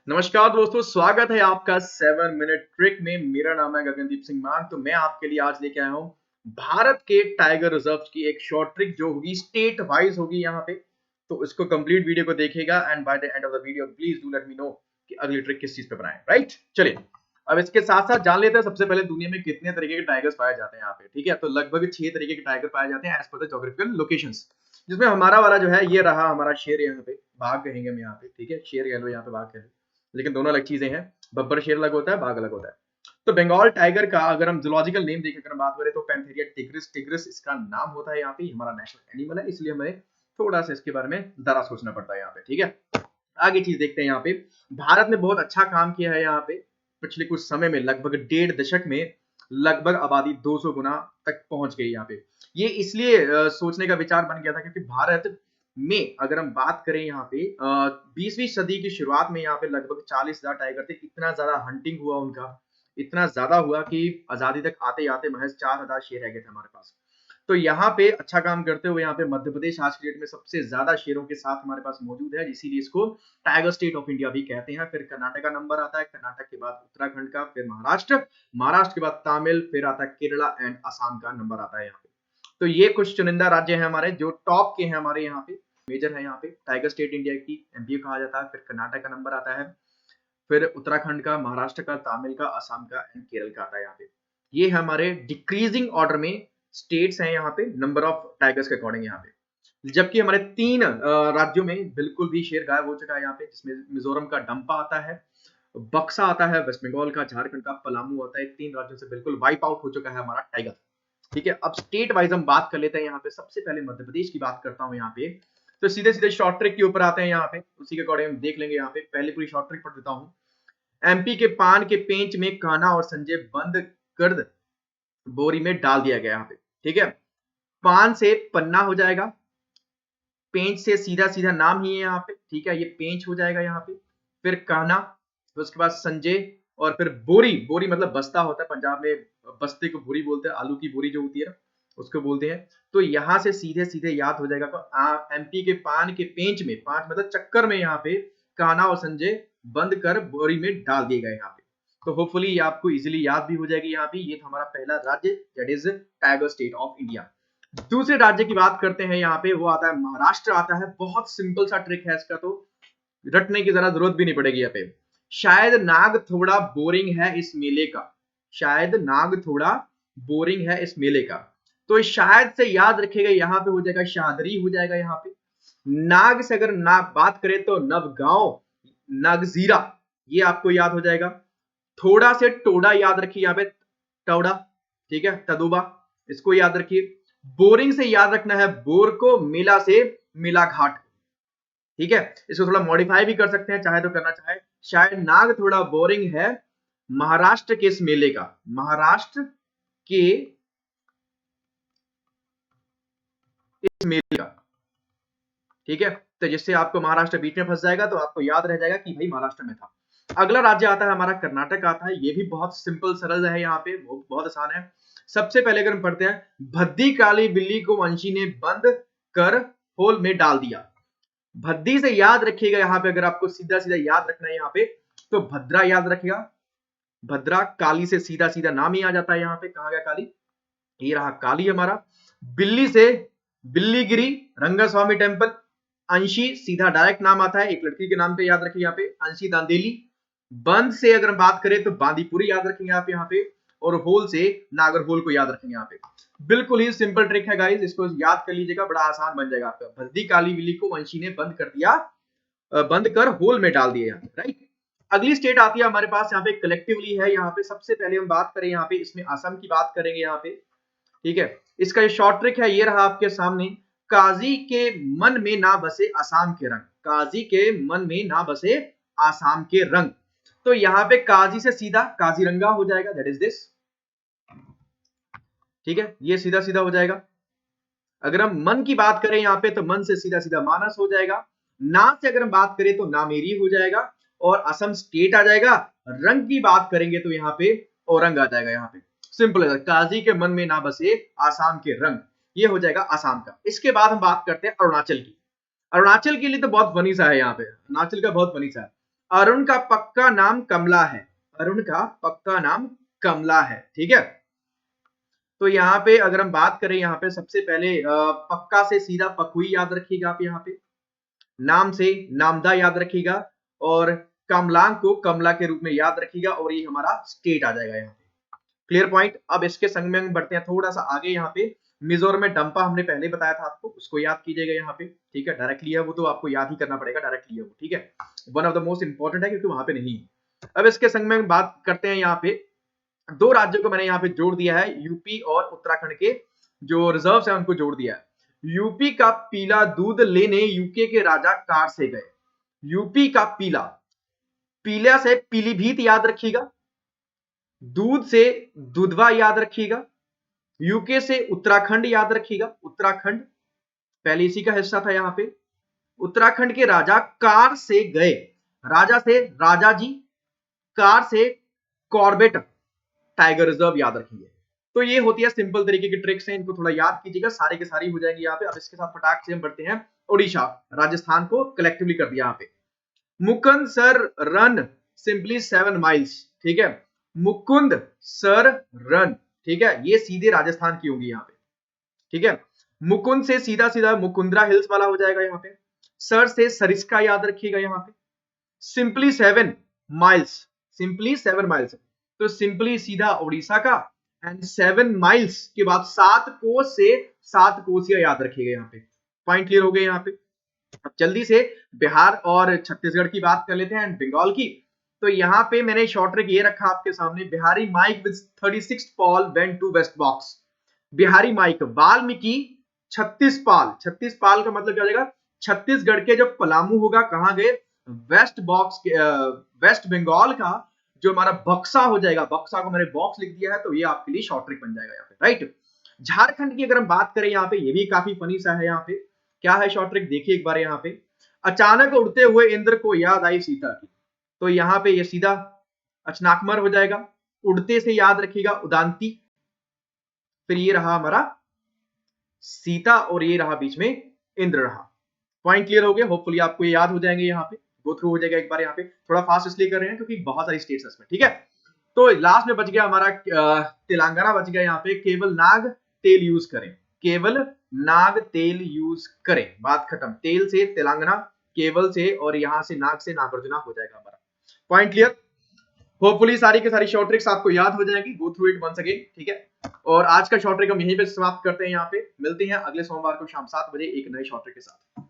नमस्कार दोस्तों, स्वागत है आपका 7 मिनट ट्रिक में। मेरा नाम है गगनदीप सिंह मान। तो मैं आपके लिए आज लेके आया हूँ भारत के टाइगर रिजर्व की एक शॉर्ट ट्रिक जो होगी स्टेट वाइज होगी यहाँ पे। तो इसको कंप्लीट वीडियो को देखिएगा and by the end of the video please do let me know कि अगली ट्रिक किस चीज पे बनाएं। राइट, चलिए अब इसके साथ साथ जान लेते हैं सबसे पहले दुनिया में कितने तरीके के टाइगर्स पाए जाते हैं यहाँ पे। ठीक है, तो लगभग 6 तरीके के टाइगर पाए जाते हैं as per the geographical locations, जिसमें हमारा वाला जो है ये रहा हमारा शेर यहाँ पे, बाघ कहेंगे हम यहाँ पे। ठीक है, शेर कह लो, यहाँ पे बाघ कह लो, लेकिन दोनों अलग चीजें हैं। बब्बर शेर अलग होता है, बाघ अलग होता है। तो बंगाल टाइगर का अगर हम जूलॉजिकल नेम देख अगर बात करें तो पैंथेरिया टिग्रिस, टिग्रिस इसका नाम होता है यहाँ पे। हमारा नेशनल एनिमल है, इसलिए हमें थोड़ा सा इसके बारे में जरा सोचना पड़ता है यहाँ पे। ठीक है, आगे चीज देखते हैं। यहाँ पे भारत ने बहुत अच्छा काम किया है यहाँ पे पिछले कुछ समय में। लगभग 1.5 दशक में लगभग आबादी 200 गुना तक पहुंच गई यहाँ पे। ये इसलिए सोचने का विचार बन गया था क्योंकि भारत में अगर हम बात करें यहाँ पे 20वीं सदी की शुरुआत में यहाँ पे लगभग 40,000 टाइगर थे। इतना ज्यादा हंटिंग हुआ उनका, इतना ज्यादा हुआ कि आजादी तक आते आते महज 4,000 शेर रह गए थे हमारे पास। तो यहाँ पे अच्छा काम करते हुए यहाँ पे मध्य प्रदेश आज के डेट में सबसे ज्यादा शेरों के साथ हमारे पास मौजूद है, इसीलिए इसको टाइगर स्टेट ऑफ इंडिया भी कहते हैं। फिर कर्नाटक का नंबर आता है, कर्नाटक के बाद उत्तराखंड का, फिर महाराष्ट्र, महाराष्ट्र के बाद तमिल, फिर आता है केरला एंड असम का नंबर आता है यहाँ पे। तो ये कुछ चुनिंदा राज्य हैं हमारे जो टॉप के हैं हमारे यहाँ पे, मेजर है यहाँ पे टाइगर स्टेट इंडिया की। एमपी कहा जाता है, फिर कर्नाटक का नंबर आता है, फिर उत्तराखंड का, महाराष्ट्र का, तमिल का, असम का एंड केरल का आता है यहाँ पे। ये हमारे डिक्रीजिंग ऑर्डर में स्टेट्स हैं यहाँ पे नंबर ऑफ टाइगर्स के अकॉर्डिंग यहाँ पे। जबकि हमारे 3 राज्यों में बिल्कुल भी शेर गायब हो चुका है यहाँ पे, जिसमें मिजोरम का डंपा आता है, बक्सा आता है, वेस्ट बंगाल का, झारखंड का पलामू आता है। 3 राज्यों से बिल्कुल वाइप आउट हो चुका है हमारा टाइगर। ठीक है, अब स्टेट वाइज हम बात कर लेते हैं यहाँ पे। सबसे पहले मध्य प्रदेश की बात करता हूँ यहाँ पे। तो सीधे सीधे शॉर्ट ट्रिक के ऊपर आते हैं यहाँ पे, उसी के अकॉर्डिंग हम देख लेंगे यहाँ पे। पहले पूरी शॉर्ट ट्रिक पढ़ देता हूँ। एमपी के पान के पेंच में कान्हा और संजय बंद कर बोरी में डाल दिया गया यहाँ पे। ठीक है, पान से पन्ना हो जाएगा, पेंच से सीधा सीधा नाम ही है यहाँ पे। ठीक है, ये पेंच हो जाएगा यहाँ पे। फिर कान्हा, फिर उसके बाद संजय, और फिर बोरी, बोरी मतलब बस्ता होता है, पंजाब में बस्ते को बोरी बोलते हैं, आलू की बोरी जो होती है उसको बोलते हैं। तो यहां से सीधे सीधे याद हो जाएगा। तो एमपी के पान के पेंच में, पांच मतलब चक्कर में, यहाँ पे कान्हा और संजय बंद कर बोरी में डाल दिए गए यहाँ पे। तो होपफुली ये आपको इजीली याद भी हो जाएगी यहाँ पे। ये था हमारा पहला राज्य, that is tiger state of India. दूसरे राज्य की बात करते हैं यहाँ पे, वो आता है महाराष्ट्र आता है। बहुत सिंपल सा ट्रिक है इसका, तो रटने की जरा जरूरत भी नहीं पड़ेगी यहाँ पे। शायद नाग थोड़ा बोरिंग है इस मेले का, शायद नाग थोड़ा बोरिंग है इस मेले का। तो शायद से याद रखेगा, यहाँ पे हो जाएगा शादरी हो जाएगा यहाँ पे। नाग से अगर नाग बात करें तो नवगांव, नागजीरा, ये आपको याद हो जाएगा। थोड़ा से टोडा याद रखिए यहाँ पे, टोडा। ठीक है, तदुबा, इसको याद रखिए। बोरिंग से याद रखना है बोर को, मेला से मेला घाट। ठीक है, इसको थोड़ा मॉडिफाई भी कर सकते हैं चाहे तो करना चाहे। शायद नाग थोड़ा बोरिंग है महाराष्ट्र के इस मेले का, महाराष्ट्र के इस मेले का। ठीक है, तो जिससे आपको महाराष्ट्र बीच में फंस जाएगा तो आपको याद रह जाएगा कि भाई महाराष्ट्र में था। अगला राज्य आता है हमारा कर्नाटक आता है। ये भी बहुत सिंपल सरल है, यहाँ पे बहुत आसान है। सबसे पहले अगर हम पढ़ते हैं, भद्दी काली बिल्ली को वंशी ने बंद कर होल में डाल दिया। भद्दी से याद रखिएगा यहाँ पे, अगर आपको सीधा सीधा याद रखना है यहाँ पे तो भद्रा याद रखिएगा। भद्रा, काली से सीधा सीधा नाम ही आ जाता है यहाँ पे। कहा गया काली, ये रहा काली हमारा। बिल्ली से बिल्लीगिरी रंगास्वामी टेम्पल। अंशी सीधा डायरेक्ट नाम आता है, एक लड़की के नाम पे याद रखिए यहाँ पे, अंशी दांदेली। बंद से अगर बात करें तो बांदीपुरी याद रखेंगे आप यहाँ पे, और होल से नागरहोल को याद रखेंगे यहाँ पे। बिल्कुल ही सिंपल ट्रिक है गाइस, इसको याद कर लीजिएगा, बड़ा आसान बन जाएगा आपका। भद्दी काली बिल्ली को वंशी ने बंद कर दिया, बंद कर होल में डाल दिया, राइट। अगली स्टेट आती है हमारे पास यहाँ पे, कलेक्टिवली है यहाँ पे। सबसे पहले हम बात करें यहाँ पे, इसमें असम की बात करेंगे यहाँ पे। ठीक है, इसका ये शॉर्ट ट्रिक है, ये रहा आपके सामने। काजी के मन में ना बसे आसाम के रंग, काजी के मन में ना बसे आसाम के रंग। तो यहाँ पे काजी से सीधा काजीरंगा हो जाएगा, दैट इज दिस। ठीक है, ये सीधा सीधा हो जाएगा। अगर हम मन की बात करें यहाँ पे तो मन से सीधा सीधा मानस हो जाएगा। ना से अगर हम बात करें तो नामेरी हो जाएगा, और असम स्टेट आ जाएगा। रंग की बात करेंगे तो यहाँ पे औरंग आ जाएगा यहाँ पे। सिंपल है, काजी के मन में ना बसे आसाम के रंग, ये हो जाएगा आसाम का। इसके बाद हम बात करते हैं अरुणाचल की। अरुणाचल के लिए तो बहुत फनी सा है यहाँ पे, अरुणाचल का बहुत फनी सा है। अरुण का पक्का नाम कमला है, अरुण का पक्का नाम कमला है, ठीक है। तो यहाँ पे अगर हम बात करें, यहाँ पे सबसे पहले पक्का से सीधा पकुई याद रखिएगा आप, यहाँ पे नाम से नामदा याद रखिएगा, और कमलांग को कमला के रूप में याद रखिएगा, और ये हमारा स्टेट आ जाएगा यहाँ पे। Clear point. अब इसके संग में हम बढ़ते हैं थोड़ा सा आगे, यहाँ पे मिजोरम में डंपा हमने पहले बताया था आपको, उसको याद कीजिएगा यहाँ पे, ठीक है। डायरेक्टली है वो तो आपको याद ही करना पड़ेगा, डायरेक्टली है वो, ठीक है। One of the most important है क्योंकि वहां पे नहीं है। अब इसके संग में बात करते हैं, यहाँ पे दो राज्यों को मैंने यहाँ पे जोड़ दिया है, यूपी और उत्तराखंड के जो रिजर्व है उनको जोड़ दिया है। यूपी का पीला दूध लेने यूके के राजा कार से गए। यूपी का पीला, पीला से पीलीभीत याद रखिएगा, दूध से दुधवा याद रखिएगा, यूके से उत्तराखंड याद रखिएगा, उत्तराखंड पहले इसी का हिस्सा था यहाँ पे। उत्तराखंड के राजा कार से गए, राजा से राजा जी, कार से कॉर्बेट टाइगर रिजर्व याद रखिए। तो ये होती है सिंपल तरीके की ट्रिक्स हैं, इनको थोड़ा याद कीजिएगा, सारे के सारी हो जाएंगी यहाँ पे। अब इसके साथ फटाक से हम बढ़ते हैं ओडिशा, राजस्थान को कलेक्टिवली कर दिया यहाँ पे। Mukund sir run simply 7 miles, ठीक है। मुकुंद सर रन, ठीक है, ये सीधे राजस्थान की होगी यहाँ पे, ठीक है। मुकुंद से सीधा सीधा मुकुंदरा हिल्स वाला हो जाएगा यहाँ पे। सर से सरिस्का याद रखिएगा यहाँ पे। सिंपली 7 माइल्स, सिंपली 7 माइल्स, तो सिंपली सीधा उड़ीसा का, एंड 7 माइल्स के बाद 7 कोस से 7 कोसिया याद रखिएगा यहाँ पे। पॉइंट क्लियर हो गए यहाँ पे। अब जल्दी से बिहार और छत्तीसगढ़ की बात कर लेते हैं एंड बंगाल की। तो यहाँ पे मैंने शॉर्ट ट्रिक ये रखा आपके सामने, Bihari mike with 36 Paul went to West box. Bihari mike, Valmiki 36 Pal, 36 Pal का मतलब क्या हो जाएगा, छत्तीसगढ़ के जो पलामू होगा कहां गए, वेस्ट बॉक्स, वेस्ट बंगाल का जो हमारा बक्सा हो जाएगा, बक्सा को मैंने बॉक्स लिख दिया है, तो ये आपके लिए शॉर्ट ट्रिक बन जाएगा यहाँ पे, राइट। झारखंड की अगर हम बात करें यहाँ पे, ये भी काफी फनी सा है यहाँ पे। क्या है शॉर्ट ट्रिक, देखिए एक बार यहाँ पे। अचानक उड़ते हुए इंद्र को याद आई सीता की, तो यहाँ पे ये सीधा अचनाकमर हो जाएगा। उड़ते से याद रखिएगा उदांती, फिर ये रहा हमारा सीता, और ये रहा बीच में इंद्र रहा। पॉइंट क्लियर हो गया, होपफुली आपको ये याद हो जाएंगे, यहाँ पे गो थ्रू हो जाएगा एक बार। यहाँ पे थोड़ा फास्ट इसलिए कर रहे हैं क्योंकि बहुत सारी स्टेट्स है इसमें, ठीक है। तो लास्ट में बच गया हमारा तेलंगाना बच गया यहाँ पे। केवल नाग तेल यूज करें, केवल नाग तेल यूज करें, बात खत्म। तेल से तेलंगाना, केवल से और यहाँ से नाग से नागार्जुना हो जाएगा हमारा। Point clear. होपफुली सारी की सारी शॉर्ट ट्रिक्स आपको याद हो जाएगी, go through it once again, ठीक है। और आज का शॉर्ट ट्रिक हम यहीं पे समाप्त करते हैं, यहाँ पे मिलते हैं अगले सोमवार को शाम 7 बजे एक नए शॉर्ट ट्रिक के साथ।